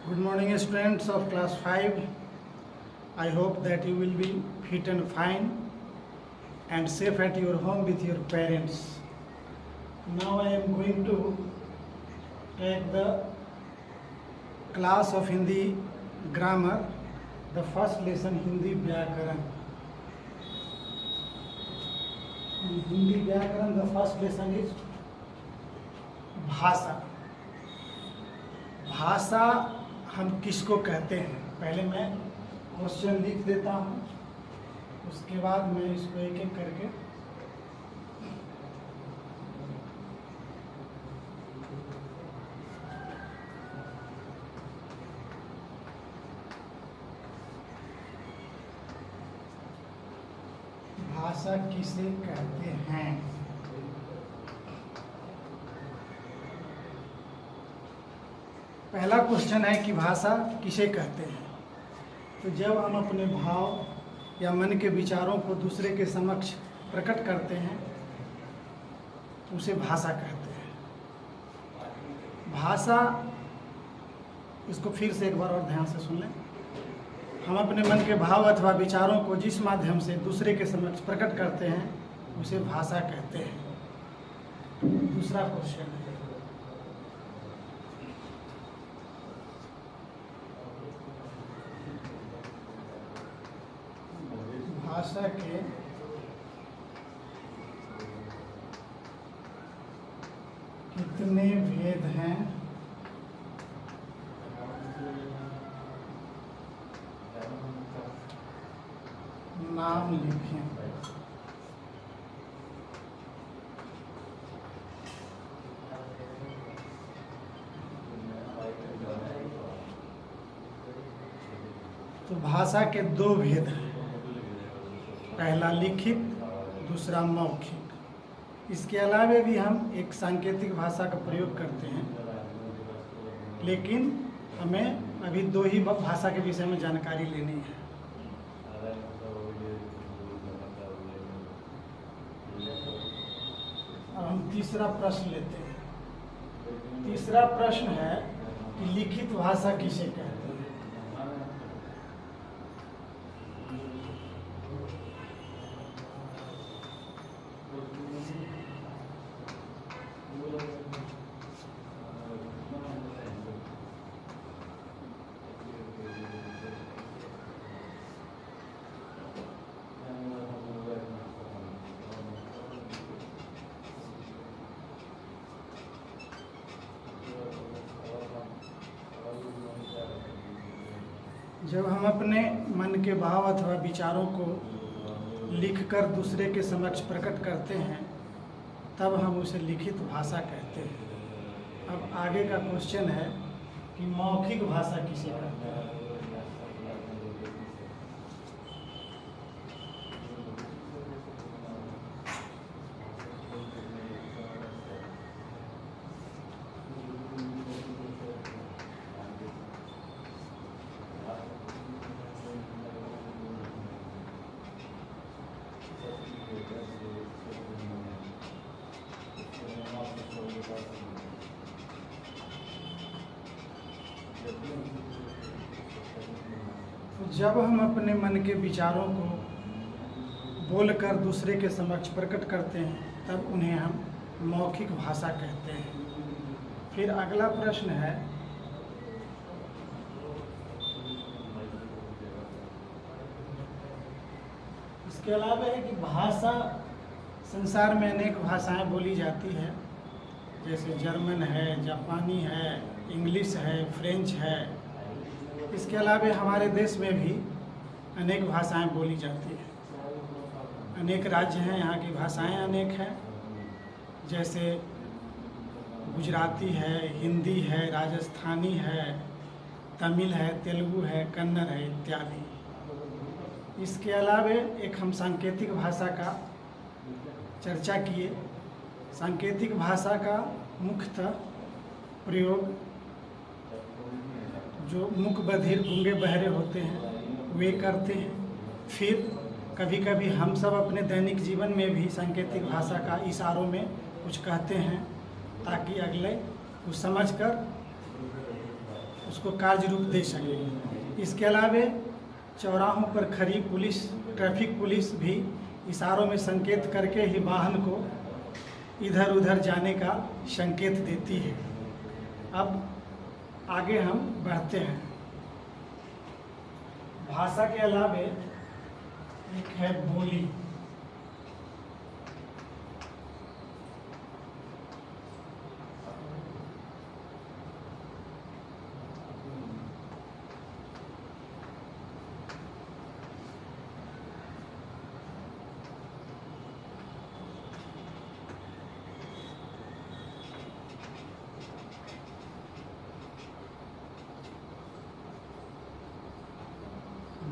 Good morning, students of class 5. I hope that you will be fit and fine and safe at your home with your parents. Now I am going to take the class of Hindi grammar, the first lesson Hindi Vyakaran. In Hindi Vyakaran, the first lesson is भाषा. भाषा हम किसको कहते हैं? पहले मैं question लिख देता हूँ, उसके बाद मैं इसको एक एक करके भाषा किसे कहते हैं? पहला क्वेश्चन है कि भाषा किसे कहते हैं। तो जब हम अपने भाव या मन के विचारों को दूसरे के समक्ष प्रकट करते हैं उसे भाषा कहते हैं। भाषा, इसको फिर से एक बार और ध्यान से सुन लें। हम अपने मन के भाव अथवा विचारों को जिस माध्यम से दूसरे के समक्ष प्रकट करते हैं उसे भाषा कहते हैं। दूसरा क्वेश्चन है, भाषा के कितने भेद हैं? नाम लिखें। तो भाषा के दो भेद हैं, पहला लिखित, दूसरा मौखिक। इसके अलावा भी हम एक सांकेतिक भाषा का प्रयोग करते हैं, लेकिन हमें अभी दो ही भाषा के विषय में जानकारी लेनी है। अब हम तीसरा प्रश्न लेते हैं। तीसरा प्रश्न है कि लिखित भाषा किसे कहते हैं? जब हम अपने मन के भाव अथवा विचारों को लिखकर दूसरे के समक्ष प्रकट करते हैं तब हम उसे लिखित भाषा कहते हैं। अब आगे का क्वेश्चन है कि मौखिक भाषा किसे कहते हैं? जब हम अपने मन के विचारों को बोलकर दूसरे के समक्ष प्रकट करते हैं तब उन्हें हम मौखिक भाषा कहते हैं। फिर अगला प्रश्न है, इसके अलावा है कि भाषा, संसार में अनेक भाषाएं बोली जाती है, जैसे जर्मन है, जापानी है, इंग्लिश है, फ्रेंच है। इसके अलावा हमारे देश में भी अनेक भाषाएं बोली जाती हैं। अनेक राज्य हैं, यहाँ की भाषाएं अनेक हैं, जैसे गुजराती है, हिंदी है, राजस्थानी है, तमिल है, तेलुगु है, कन्नड़ है इत्यादि। इसके अलावा एक हम सांकेतिक भाषा का चर्चा किए। सांकेतिक भाषा का मुख्यतः प्रयोग जो मूक बधिर गूंगे बहरे होते हैं वे करते हैं। फिर कभी कभी हम सब अपने दैनिक जीवन में भी सांकेतिक भाषा का इशारों में कुछ कहते हैं ताकि अगले कुछ समझकर उसको कार्य रूप दे सके। इसके अलावा चौराहों पर खड़ी पुलिस, ट्रैफिक पुलिस भी इशारों में संकेत करके ही वाहन को इधर उधर जाने का संकेत देती है। अब आगे हम बढ़ते हैं। भाषा के अलावा एक है बोली।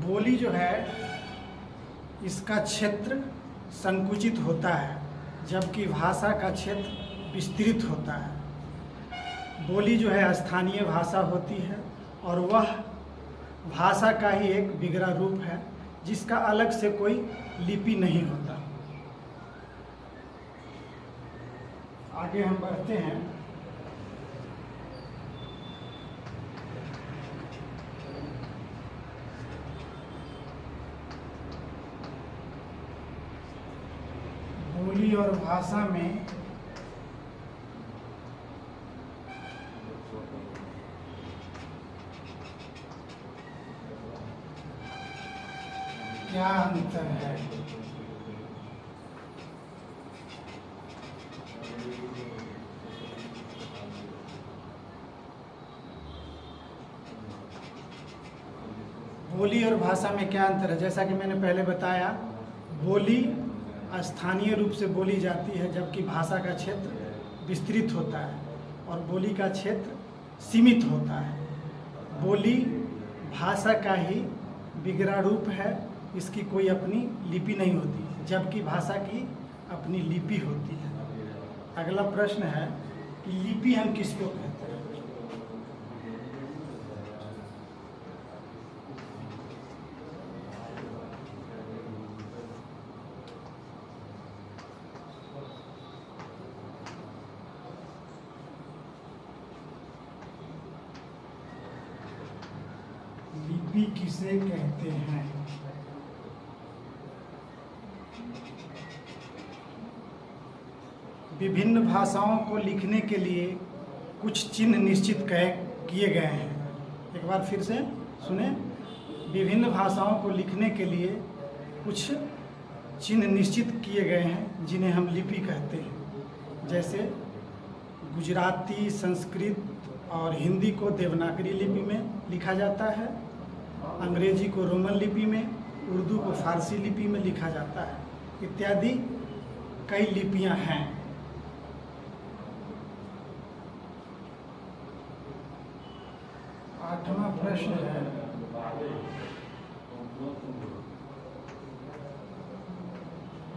बोली जो है, इसका क्षेत्र संकुचित होता है, जबकि भाषा का क्षेत्र विस्तृत होता है। बोली जो है स्थानीय भाषा होती है और वह भाषा का ही एक बिगड़ा रूप है, जिसका अलग से कोई लिपि नहीं होता। आगे हम बढ़ते हैं। बोली और भाषा में क्या अंतर है? बोली और भाषा में क्या अंतर है? जैसा कि मैंने पहले बताया, बोली स्थानीय रूप से बोली जाती है, जबकि भाषा का क्षेत्र विस्तृत होता है और बोली का क्षेत्र सीमित होता है। बोली भाषा का ही बिगड़ा रूप है, इसकी कोई अपनी लिपि नहीं होती, जबकि भाषा की अपनी लिपि होती है। अगला प्रश्न है कि लिपि हम किसको कहते हैं? लिपि किसे कहते हैं? विभिन्न भाषाओं को लिखने के लिए कुछ चिन्ह निश्चित किए गए हैं। एक बार फिर से सुने। विभिन्न भाषाओं को लिखने के लिए कुछ चिन्ह निश्चित किए गए हैं, जिन्हें हम लिपि कहते हैं। जैसे गुजराती, संस्कृत और हिंदी को देवनागरी लिपि में लिखा जाता है, अंग्रेजी को रोमन लिपि में, उर्दू को फारसी लिपि में लिखा जाता है, इत्यादि कई लिपियां हैं। आठवां प्रश्न है,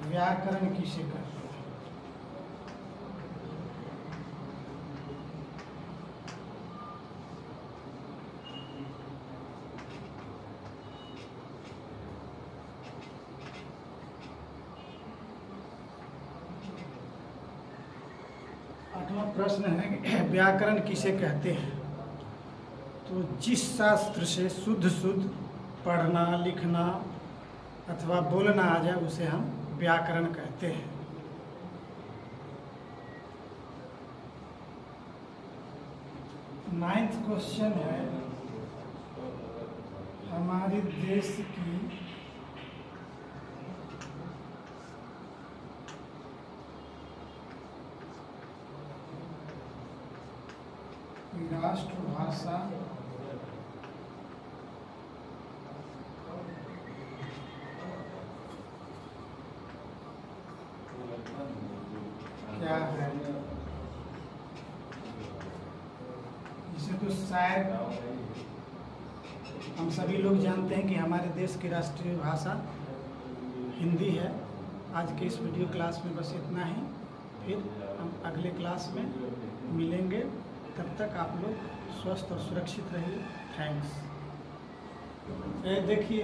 व्याकरण किसे कहते हैं? आठवां प्रश्न है, व्याकरण किसे कहते हैं? तो जिस शास्त्र से शुद्ध पढ़ना, लिखना अथवा बोलना आ जाए, उसे हम व्याकरण कहते हैं। नाइन्थ क्वेश्चन है, हमारे देश की राष्ट्रभाषा क्या है? इसे तो शायद हम सभी लोग जानते हैं कि हमारे देश की राष्ट्रीय भाषा हिंदी है। आज के इस वीडियो क्लास में बस इतना ही। फिर हम अगले क्लास में मिलेंगे। तब तक आप लोग स्वस्थ और सुरक्षित रहिए। थैंक्स। देखिए,